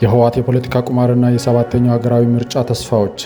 የህወሓት የፖለቲካ ቁማርና የሰባተኛው ሀገራዊ ምርጫ ተስፋዎች።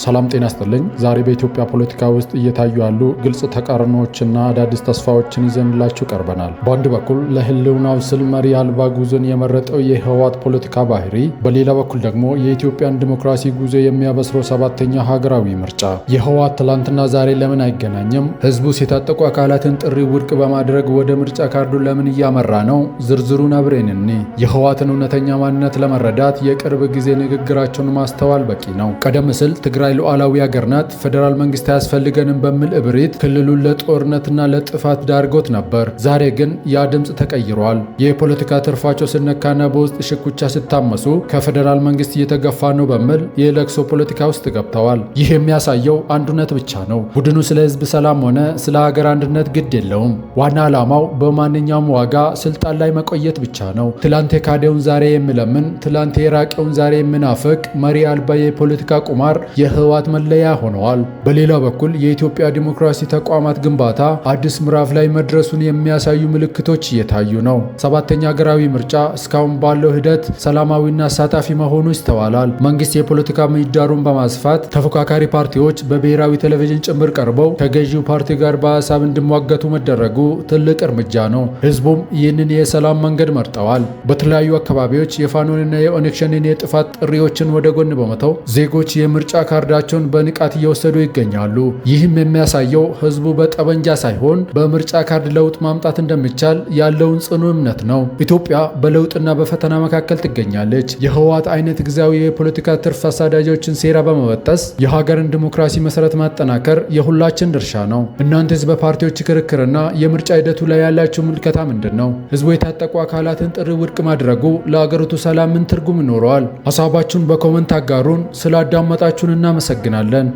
ሰላም ጤና ይስጥልኝ። ዛሬ በኢትዮጵያ ፖለቲካ ውስጥ እየታዩ ያሉ ግልጽ ተቃርኖዎችና አዳዲስ ተስፋዎችን ይዘንላችሁ ቀርበናል። በአንድ በኩል ለህልውናው ስል መሪ አልባ ጉዞን የመረጠው የህወሓት ፖለቲካ ባህሪ፣ በሌላ በኩል ደግሞ የኢትዮጵያን ዲሞክራሲ ጉዞ የሚያበስረው ሰባተኛ ሀገራዊ ምርጫ። የህወሓት ትላንትና ዛሬ ለምን አይገናኝም? ህዝቡስ የታጠቁ አካላትን ጥሪ ውድቅ በማድረግ ወደ ምርጫ ካርዱ ለምን እያመራ ነው? ዝርዝሩን አብረን እንይ። የህወሓትን እውነተኛ ማንነት ለመረዳት የቅርብ ጊዜ ንግግራቸውን ማስተዋል በቂ ነው። ቀደም ሲል ትግራይ ሉዓላዊ ሀገር ናት፣ ፌዴራል መንግስት አያስፈልገንም በሚል እብሪት ክልሉን ለጦርነትና ለጥፋት ዳርጎት ነበር። ዛሬ ግን ያ ድምፅ ተቀይሯል። የፖለቲካ ትርፋቸው ስነካና በውስጥ ሽኩቻ ስታመሱ ከፌዴራል መንግስት እየተገፋ ነው በሚል የለቅሶ ፖለቲካ ውስጥ ገብተዋል። ይህ የሚያሳየው አንድ እውነት ብቻ ነው። ቡድኑ ስለ ህዝብ ሰላም ሆነ ስለ ሀገር አንድነት ግድ የለውም። ዋና ዓላማው በማንኛውም ዋጋ ስልጣን ላይ መቆየት ብቻ ነው። ትላንት የካደውን ዛሬ የሚለምን፣ ትላንት የራቀውን ዛሬ የሚናፍቅ መሪ አልባ የፖለቲካ ቁማር የህወሓት መለያ ሆነዋል። በሌላ በኩል የኢትዮጵያ ዲሞክራሲ ተቋማት ግንባታ አዲስ ምዕራፍ ላይ መድረሱን የሚያሳዩ ምልክቶች እየታዩ ነው። ሰባተኛ ሀገራዊ ምርጫ እስካሁን ባለው ሂደት ሰላማዊና አሳታፊ መሆኑ ይስተዋላል። መንግስት የፖለቲካ ምህዳሩን በማስፋት ተፎካካሪ ፓርቲዎች በብሔራዊ ቴሌቪዥን ጭምር ቀርበው ከገዢው ፓርቲ ጋር በሀሳብ እንዲሟገቱ መደረጉ ትልቅ እርምጃ ነው። ህዝቡም ይህንን የሰላም መንገድ መርጠዋል። በተለያዩ አካባቢዎች የፋኖንና የኦነግ ሸኔን የጥፋት ጥሪዎችን ወደ ጎን በመተው ዜጎች የምርጫ ካርዳቸውን በንቃት እየወሰዱ ይገኛሉ። ይህም የሚያሳየው ህዝቡ በጠበንጃ ሳይሆን በምርጫ ካርድ ለውጥ ማምጣት እንደሚቻል ያለውን ጽኑ እምነት ነው። ኢትዮጵያ በለውጥና በፈተና መካከል ትገኛለች። የህወሓት አይነት ጊዜያዊ የፖለቲካ ትርፍ አሳዳጆችን ሴራ በመበጠስ የሀገርን ዲሞክራሲ መሰረት ማጠናከር የሁላችን ድርሻ ነው። እናንተስ በፓርቲዎች ክርክርና የምርጫ ሂደቱ ላይ ያላችሁ ምልከታ ምንድን ነው? ህዝቡ የታጠቁ አካላትን ጥሪ ውድቅ ማድረጉ ለአገሪቱ ሰላም ምን ትርጉም ይኖረዋል? ሀሳባችሁን በኮመንት አጋሩን። ስላዳመጣችሁን እናመሰግናለን።